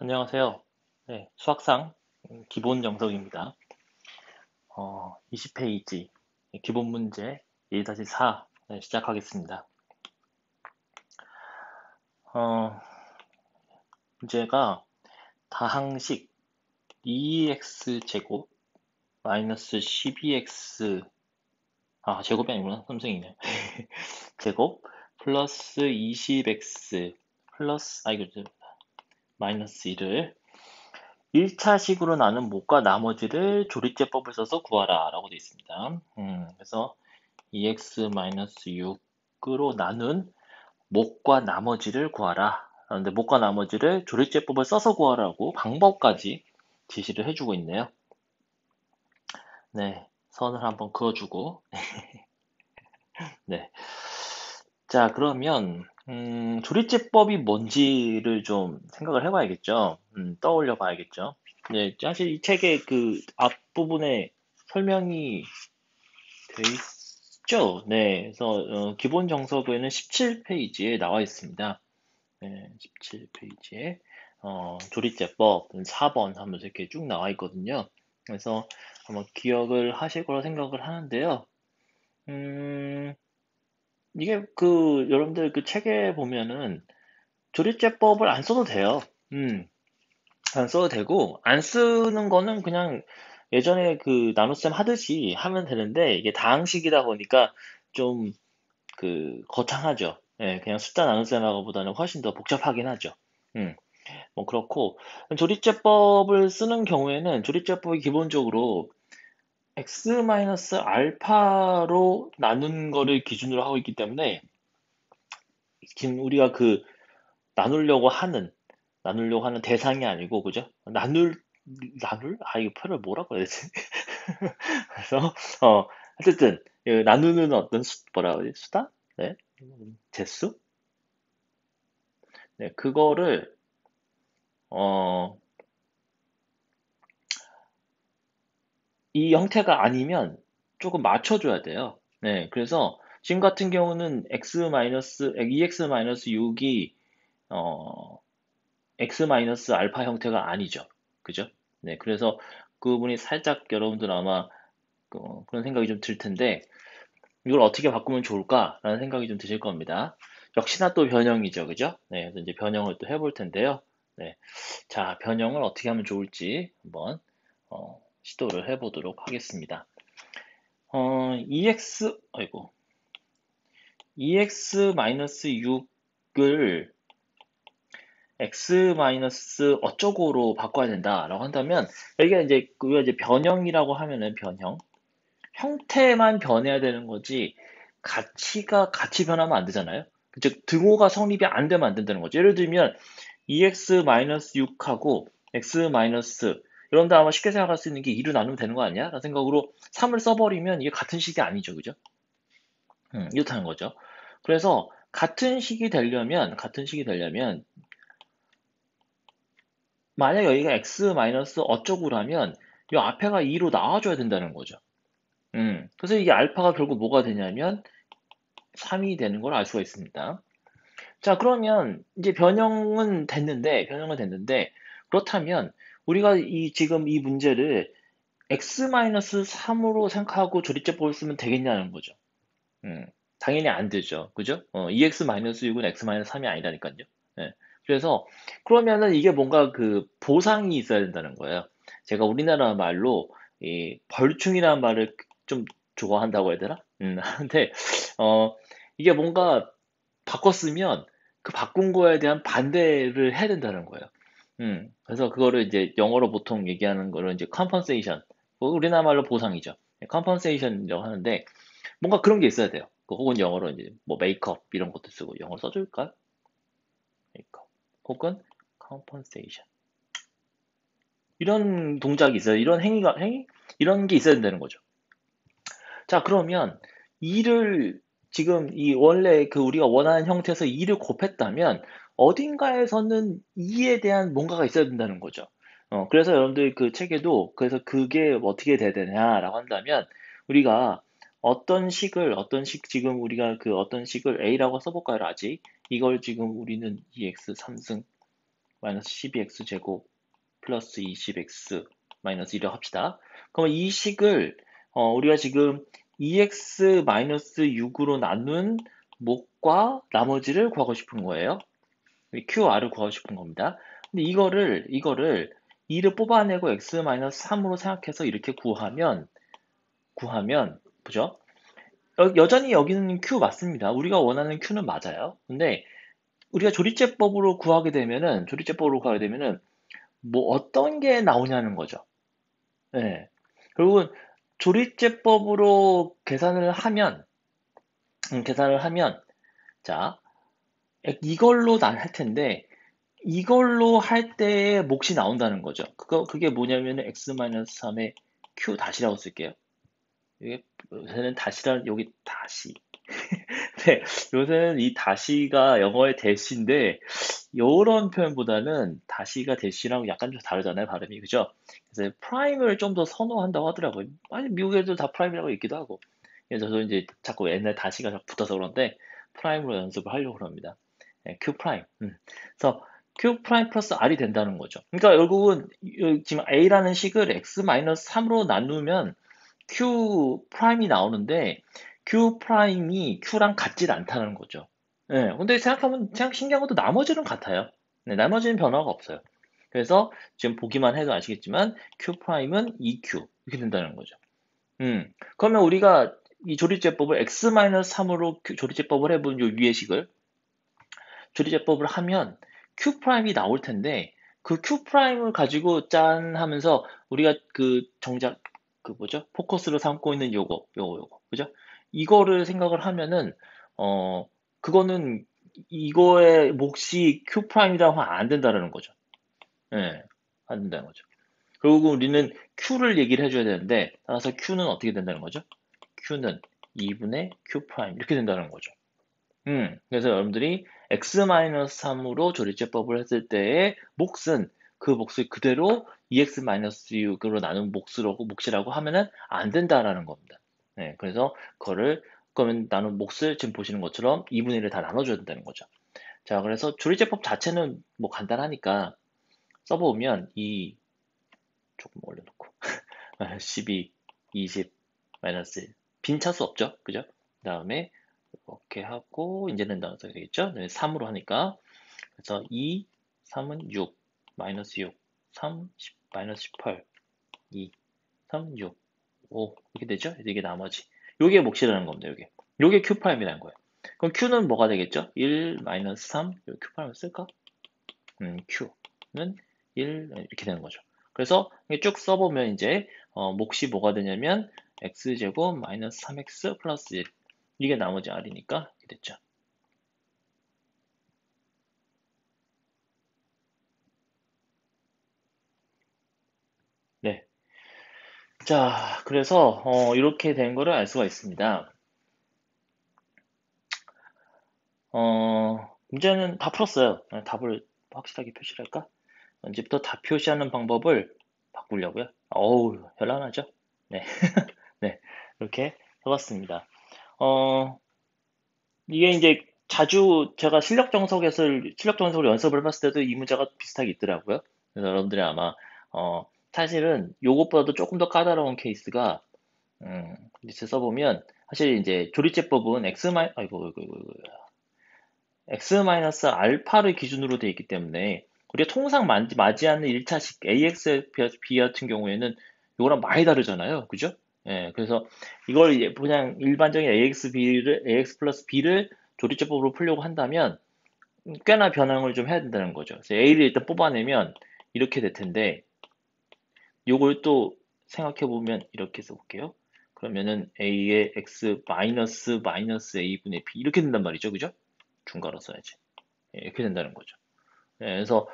안녕하세요. 네, 수학상 기본 정석입니다. 20페이지 기본 문제 1-4 시작하겠습니다. 어, 문제가 다항식 2x 제곱 마이너스 12x 제곱이 아니구나. 삼성이네. 제곱 플러스 20x 플러스 이거 마이너스 1을 1차식으로 나눈 못과 나머지를 조리제법을 써서 구하라 라고 되어 있습니다. 그래서 2x-6으로 나눈 못과 나머지를 구하라. 그런데 못과 나머지를 조리제법을 써서 구하라고 방법까지 지시를 해주고 있네요. 네, 선을 한번 그어주고 네. 자, 그러면 조리제법이 뭔지를 좀 생각을 해봐야겠죠. 떠올려 봐야겠죠. 네, 사실 이 책의 그 앞부분에 설명이 돼 있죠. 네, 그래서 기본 정석에는 17페이지에 나와 있습니다. 네, 17페이지에 조리제법 4번 하면서 이렇게 쭉 나와 있거든요. 그래서 한번 기억을 하실 거라 생각을 하는데요. 이게 여러분들 그 책에 보면은 조리제법을 안 써도 돼요. 안 써도 되고, 안 쓰는 거는 그냥 예전에 그 나눗셈 하듯이 하면 되는데, 이게 다항식이다 보니까 좀 거창하죠. 예, 그냥 숫자 나눗셈하고보다는 훨씬 더 복잡하긴 하죠. 음, 뭐 그렇고, 조리제법을 쓰는 경우에는 조리제법이 기본적으로 x-알파로 나눈 거를 기준으로 하고 있기 때문에, 지금 우리가 나누려고 하는 대상이 아니고, 그죠? 나눌? 이거 표를 뭐라고 해야 되지? 그래서, 어쨌든, 나누는 어떤 뭐라 그러지? 수다? 네? 재수? 네, 그거를, 어, 이 형태가 아니면 조금 맞춰줘야 돼요. 네, 그래서 지금 같은 경우는 2x-6이, 어, x-알파 형태가 아니죠. 그죠? 네, 그래서 그 부분이 살짝 여러분들 아마 그런 생각이 좀 들 텐데, 이걸 어떻게 바꾸면 좋을까라는 생각이 좀 드실 겁니다. 역시나 또 변형이죠. 그죠? 네, 그래서 이제 변형을 또 해볼 텐데요. 네. 자, 변형을 어떻게 하면 좋을지 한번 시도를 해보도록 하겠습니다. 아이고, 2x-6을 x 어쩌고로 바꿔야 된다라고 한다면, 여기가 이제 우리가 이제 변형이라고 하면은 변형, 형태만 변해야 되는 거지 같이 변하면 안 되잖아요. 즉 등호가 성립이 안 되면 안 된다는 거죠. 예를 들면 2x-6하고 x- 이런데 아마 쉽게 생각할 수 있는 게 2로 나누면 되는 거 아니야? 라는 생각으로 3을 써버리면 이게 같은 식이 아니죠. 그죠? 이렇다는 거죠. 그래서 같은 식이 되려면 만약 여기가 x- 어쩌고라면 이 앞에가 2로 나와줘야 된다는 거죠. 그래서 이게 알파가 결국 뭐가 되냐면 3이 되는 걸 알 수가 있습니다. 자, 그러면 이제 변형은 됐는데, 그렇다면 우리가 지금 이 문제를 x-3으로 생각하고 조리제법을 쓰면 되겠냐는 거죠. 음, 당연히 안 되죠. 그죠? 2x-6은 x-3이 아니라니까요. 예. 그래서 그러면은 이게 뭔가 보상이 있어야 된다는 거예요. 제가 우리나라 말로 이 벌충이라는 말을 좀 좋아한다고 해야 되나? 근데 어, 이게 뭔가 바꿨으면 그 바꾼 거에 대한 반대를 해야 된다는 거예요. 그래서 그거를 이제 영어로 보통 얘기하는 거를 이제 compensation, 우리나라 말로 보상이죠. compensation이라고 하는데 뭔가 그런 게 있어야 돼요. 혹은 영어로 이제 뭐 메이크업 이런 것도 쓰고 영어로 써줄까요? 메이크업 혹은 compensation 이런 동작이 있어요. 이런 행위 이런 게 있어야 된다는 거죠. 자, 그러면 2를 지금 이 원래 우리가 원하는 형태에서 2를 곱했다면 어딘가에서는 2에 대한 뭔가가 있어야 된다는 거죠. 그래서 여러분들 그 책에도 그래서 그게 어떻게 돼야 되냐라고 한다면 우리가 어떤 식 지금 우리가 어떤 식을 A라고 써볼까요? 아직 이걸 지금 우리는 2x 3승 마이너스 12x 제곱 플러스 20x 마이너스 1이라고 합시다. 그러면 이 식을 우리가 지금 2x 마이너스 6으로 나눈 목과 나머지를 구하고 싶은 거예요. QR을 구하고 싶은 겁니다. 근데 이거를 2를 뽑아내고 x 마이너스 3으로 생각해서 이렇게 구하면 보죠? 여전히 여기는 Q 맞습니다. 우리가 원하는 Q는 맞아요. 근데 우리가 조리제법으로 구하게 되면은 뭐 어떤 게 나오냐는 거죠. 네. 결국은 조리제법으로 계산을 하면 자 이걸로 난 할 텐데 이걸로 할 때의 몫이 나온다는 거죠. 그게 뭐냐면 x-3의 q 다시라고 쓸게요. 이게 요새는 다시란 여기 다시. 네, 요새는 이 다시가 영어의 대시인데 이런 표현보다는 다시가 대시랑 약간 좀 다르잖아요, 발음이. 그죠? 그래서 프라임을 좀 더 선호한다고 하더라고요. 아니, 미국 애들 다 프라임이라고 있기도 하고. 그래서 저도 이제 자꾸 옛날 다시가 자꾸 붙어서 그런데 프라임으로 연습을 하려고 합니다. 네, Q 프라임. 그래서 Q 프라임 플러스 R이 된다는 거죠. 그러니까 결국은 지금 A라는 식을 X-3으로 나누면 Q 프라임이 나오는데 Q 프라임이 Q랑 같질 않다는 거죠. 네, 근데 신기한 것도 나머지는 같아요. 네, 나머지는 변화가 없어요. 그래서 지금 보기만 해도 아시겠지만 Q 프라임은 EQ 이렇게 된다는 거죠. 그러면 우리가 이 조리제법을 X-3으로 조리제법을 해본 요 위의 식을 조리제법을 하면 Q 프라임이 나올 텐데 그 Q 프라임을 가지고 짠 하면서 우리가 그 정작 그 뭐죠? 포커스로 삼고 있는 요거 그죠? 이거를 생각을 하면은 그거는 이거의 몫이 Q 프라임이라고 하면 안 된다는 거죠. 예, 안 된다는 거죠. 결국 우리는 Q를 얘기를 해줘야 되는데 따라서 Q는 어떻게 된다는 거죠? Q는 2분의 Q 프라임 이렇게 된다는 거죠. 그래서 여러분들이 x-3으로 조리제법을 했을 때의 몫은 그 몫을 그대로 2x-6으로 나눈 몫이라고 하면은 안 된다라는 겁니다. 네, 그래서 그러면 나눈 몫을 지금 보시는 것처럼 2분의 1을 다 나눠줘야 된다는 거죠. 자, 그래서 조리제법 자체는 뭐 간단하니까 써보면 조금 올려놓고 12, 20, 마이너스 1. 빈 차수 없죠? 그죠? 그 다음에 이렇게 하고 이제는 나눠서 되겠죠? 네, 3으로 하니까 그래서 2, 3은 6, 마이너스 6, 3, 10, 마이너스 18, 2, 3, 6, 5 이렇게 되죠? 이게 나머지 요게 몫이라는 겁니다. 요게 Q 프라임이라는 거예요. 그럼 Q는 뭐가 되겠죠? 1, 마이너스 3, Q 프라임을 쓸까? Q는 1 이렇게 되는 거죠. 그래서 쭉 써보면 이제 몫이 뭐가 되냐면 x제곱 마이너스 3x 플러스 1 이게 나머지 r이니까 이렇게 됐죠. 네. 자, 그래서 이렇게 된 거를 알 수가 있습니다. 문제는 다 풀었어요. 답을 확실하게 표시를 할까? 이제부터 답 표시하는 방법을 바꾸려고요. 어우, 현란하죠? 네. 네. 이렇게 해봤습니다. 어, 이게 이제 자주 제가 실력 정석을 연습을 해봤을 때도 이 문제가 비슷하게 있더라고요. 그래서 여러분들이 아마, 사실은 요것보다도 조금 더 까다로운 케이스가, 이제 써보면, 사실 이제 조리제법은 X 알파를 기준으로 되어 있기 때문에, 우리가 통상 맞이하는 1차식 AX B 같은 경우에는 이거랑 많이 다르잖아요. 그죠? 예, 그래서 이걸 이제 그냥 일반적인 AX 플러스 B를 조리제법으로 풀려고 한다면 꽤나 변형을 좀 해야 된다는 거죠. 그래서 A를 일단 뽑아내면 이렇게 될 텐데, 요걸 또 생각해 보면 이렇게 써볼게요. 그러면은 A의 X 마이너스 A분의 B 이렇게 된단 말이죠. 그죠? 중괄호 써야지. 예, 이렇게 된다는 거죠. 예, 그래서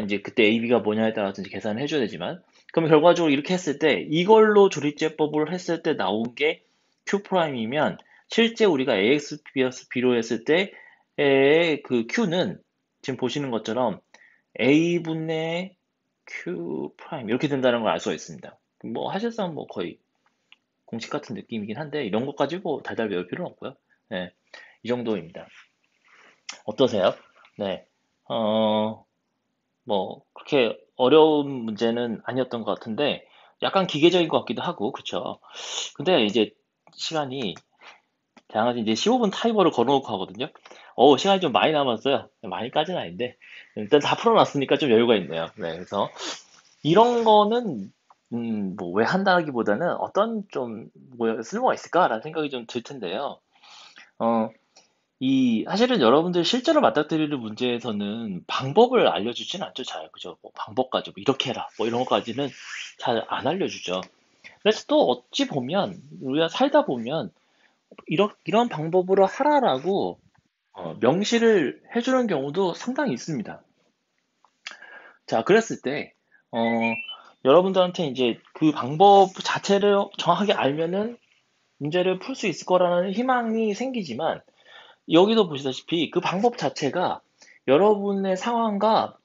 이제 그때 AB가 뭐냐에 따라서 이제 계산을 해줘야 되지만 그럼 결과적으로 이렇게 했을 때 이걸로 조리제법을 했을 때 나온 게 Q 프라임이면 실제 우리가 AX vs B로 했을 때의 그 Q는 지금 보시는 것처럼 A분의 Q 프라임 이렇게 된다는 걸 알 수가 있습니다. 뭐 사실상 뭐 거의 공식 같은 느낌이긴 한데 이런 것 가지고 달달 외울 필요는 없고요. 네, 이 정도입니다. 어떠세요? 네. 어, 뭐 그렇게 어려운 문제는 아니었던 것 같은데 약간 기계적인 것 같기도 하고 그쵸. 근데 이제 시간이 다양하게 이제 15분 타이머를 걸어놓고 하거든요. 시간이 좀 많이 남았어요. 많이까지는 아닌데 일단 다 풀어놨으니까 좀 여유가 있네요. 네, 그래서 이런 거는 뭐 왜 한다기보다는 어떤 좀 뭐 쓸모가 있을까라는 생각이 좀 들 텐데요. 어, 사실은 여러분들 실제로 맞닥뜨리는 문제에서는 방법을 알려주진 않죠, 잘. 그죠? 뭐 방법까지, 뭐 이렇게 해라, 뭐 이런 것까지는 잘 안 알려주죠. 그래서 또 어찌 보면, 우리가 살다 보면, 이런 방법으로 하라라고, 명시를 해주는 경우도 상당히 있습니다. 자, 그랬을 때, 어, 여러분들한테 이제 그 방법 자체를 정확하게 알면은 문제를 풀 수 있을 거라는 희망이 생기지만, 여기도 보시다시피 그 방법 자체가 여러분의 상황과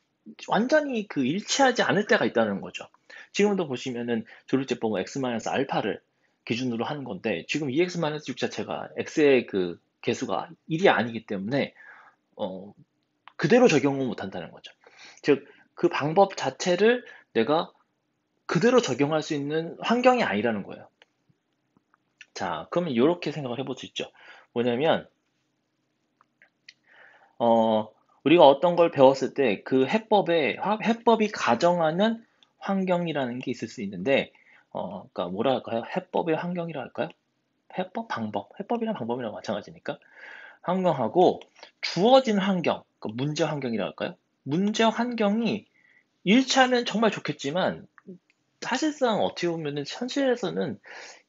완전히 그 일치하지 않을 때가 있다는 거죠. 지금도 보시면은 조립제법은 x-알파를 기준으로 하는 건데 지금 2x-6 자체가 x의 그 개수가 1이 아니기 때문에 어, 그대로 적용을 못 한다는 거죠. 즉, 그 방법 자체를 내가 그대로 적용할 수 있는 환경이 아니라는 거예요. 자, 그러면 이렇게 생각을 해볼 수 있죠. 뭐냐면 어, 우리가 어떤 걸 배웠을 때 그 해법이 가정하는 환경이라는 게 있을 수 있는데, 그러니까 뭐라 할까요? 해법의 환경이라 할까요? 해법이랑 방법이랑 마찬가지니까. 환경하고 주어진 환경, 그러니까 문제 환경이라 할까요? 문제 환경이 일치하면 정말 좋겠지만, 사실상 어떻게 보면은 현실에서는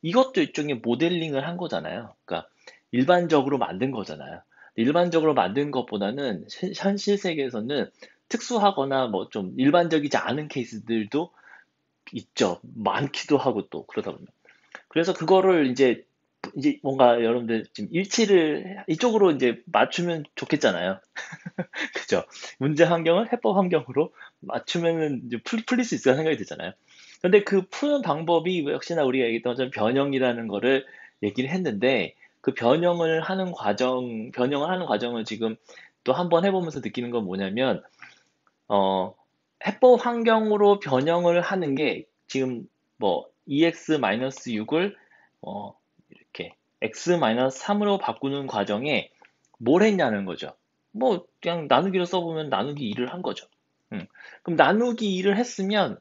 이것도 일종의 모델링을 한 거잖아요. 그러니까 일반적으로 만든 거잖아요. 일반적으로 만든 것보다는 현실 세계에서는 특수하거나 뭐 좀 일반적이지 않은 케이스들도 있죠. 많기도 하고 또 그러다 보면. 그래서 그거를 이제 뭔가 여러분들 지금 일치를 이쪽으로 이제 맞추면 좋겠잖아요. 그죠? 문제 환경을 해법 환경으로 맞추면은 이제 풀릴 수 있을 생각이 들잖아요. 근데 그 푸는 방법이 역시나 우리가 얘기했던 것처럼 변형이라는 거를 얘기를 했는데 그 변형을 하는 과정을 지금 또 한번 해보면서 느끼는 건 뭐냐면, 어, 해법 환경으로 변형을 하는 게 지금 뭐 EX-6을 이렇게 X-3으로 바꾸는 과정에 뭘 했냐는 거죠. 뭐 그냥 나누기로 써보면 나누기 2를 한 거죠. 그럼 나누기 2를 했으면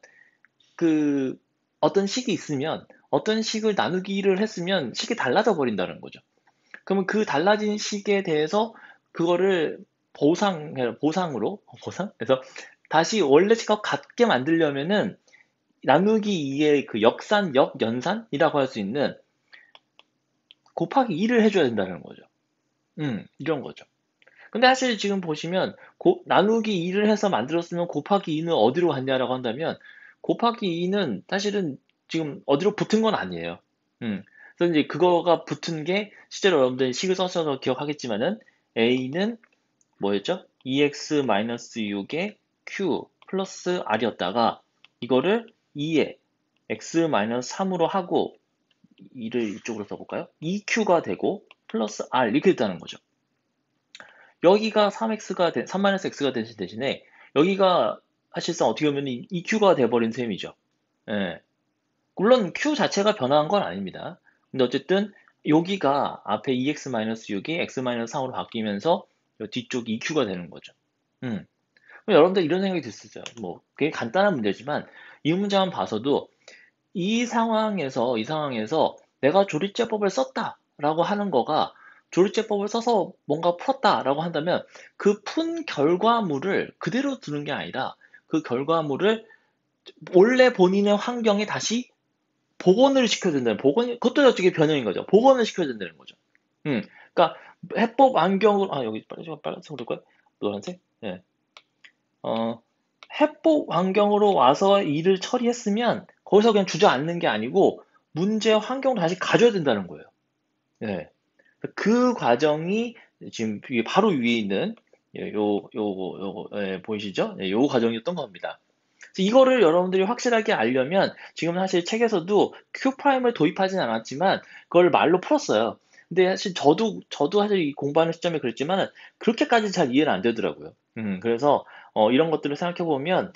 그 어떤 식이 있으면 어떤 식을 나누기 1을 했으면 식이 달라져 버린다는 거죠. 그러면 그 달라진 식에 대해서 그거를 보상으로 보상? 그래서 다시 원래 식과 같게 만들려면은 나누기 2의 그 역연산이라고 할 수 있는 곱하기 2를 해줘야 된다는 거죠. 이런 거죠. 근데 사실 지금 보시면 나누기 2를 해서 만들었으면 곱하기 2는 어디로 갔냐라고 한다면 곱하기 2는 사실은 지금 어디로 붙은 건 아니에요. 음. 그래서 이제 그거가 붙은 게 실제로 여러분들 식을 써서 기억하겠지만은 a는 뭐였죠? 2x-6의 q 플러스 r이었다가 이거를 2에 x-3으로 하고 2를 이쪽으로 써볼까요? 2q가 되고 플러스 r 이렇게 됐다는 거죠. 여기가 3-x가 되신 대신에 여기가 사실상 어떻게 보면 EQ가 돼버린 셈이죠. 예. 물론 Q 자체가 변화한 건 아닙니다. 근데 어쨌든 여기가 앞에 2x-6이 x-3으로 바뀌면서 뒤쪽 EQ가 되는 거죠. 음. 그럼 여러분들 이런 생각이 들 수 있어요. 뭐 되게 간단한 문제지만 이 문제만 봐서도 이 상황에서 내가 조립제법을 썼다라고 하는 거가 조립제법을 써서 뭔가 풀었다라고 한다면 그 푼 결과물을 그대로 두는 게 아니라 그 결과물을 원래 본인의 환경에 다시 복원을 시켜야 된다는 그것도 어떻게 변형인 거죠. 복원을 시켜야 된다는 거죠. 그러니까 해법 안경으로 여기 빨간색으로 될까요? 노란색? 예. 어, 해법 환경으로 와서 일을 처리했으면 거기서 그냥 주저앉는 게 아니고 문제 환경을 다시 가져야 된다는 거예요. 네. 그 과정이 지금 바로 위에 있는 보이시죠? 요 과정이었던 겁니다. 이거를 여러분들이 확실하게 알려면 지금 사실 책에서도 Q'을 도입하진 않았지만 그걸 말로 풀었어요. 근데 사실 저도 사실 이 공부하는 시점에 그랬지만 그렇게까지 잘 이해는 안 되더라고요. 그래서 이런 것들을 생각해 보면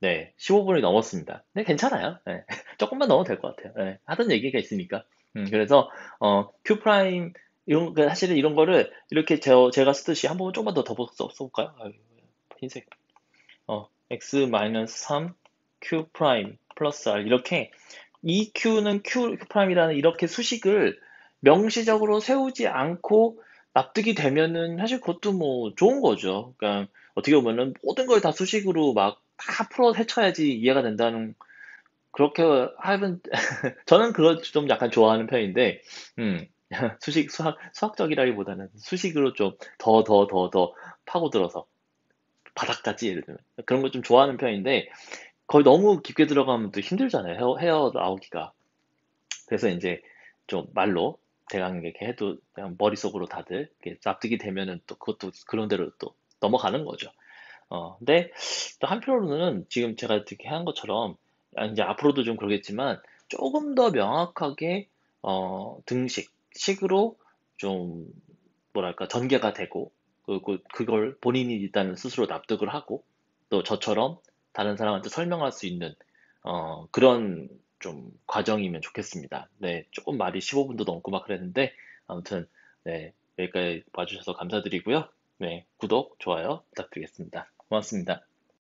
네, 15분이 넘었습니다. 네, 괜찮아요. 네, 조금만 넣어도 될 것 같아요. 네, 하던 얘기가 있으니까. 그래서, Q 프라임, 사실은 이런 거를 이렇게 제가 쓰듯이 한번 조금만 더 써볼까요? 아유, 흰색. x 마이너스 3, q 프라임 플러스 r. 이렇게, 이 q는 q 프라임이라는 이렇게 수식을 명시적으로 세우지 않고 납득이 되면은 사실 그것도 뭐 좋은 거죠. 그러니까 어떻게 보면은 모든 걸 다 수식으로 막 다 풀어 헤쳐야지 이해가 된다는 그렇게 하면 저는 그걸 좀 약간 좋아하는 편인데 음 수학적이라기보다는 수식으로 좀 더 파고들어서 바닥까지 예를 들면 그런 걸 좀 좋아하는 편인데 거의 너무 깊게 들어가면 또 힘들잖아요. 헤어 나오기가. 그래서 이제 좀 말로 대강 이렇게 해도 그냥 머릿속으로 다들 이렇게 납득이 되면은 또 그것도 그런 대로 또 넘어가는 거죠. 근데 또 한편으로는 지금 제가 이렇게 한 것처럼 이제 앞으로도 좀 그러겠지만 조금 더 명확하게 식으로 좀 뭐랄까 전개가 되고 그리고 그걸 본인이 일단 스스로 납득을 하고 또 저처럼 다른 사람한테 설명할 수 있는 그런 좀 과정이면 좋겠습니다. 네, 조금 말이 15분도 넘고 막 그랬는데 아무튼 네, 여기까지 봐주셔서 감사드리고요. 네, 구독, 좋아요 부탁드리겠습니다. 고맙습니다.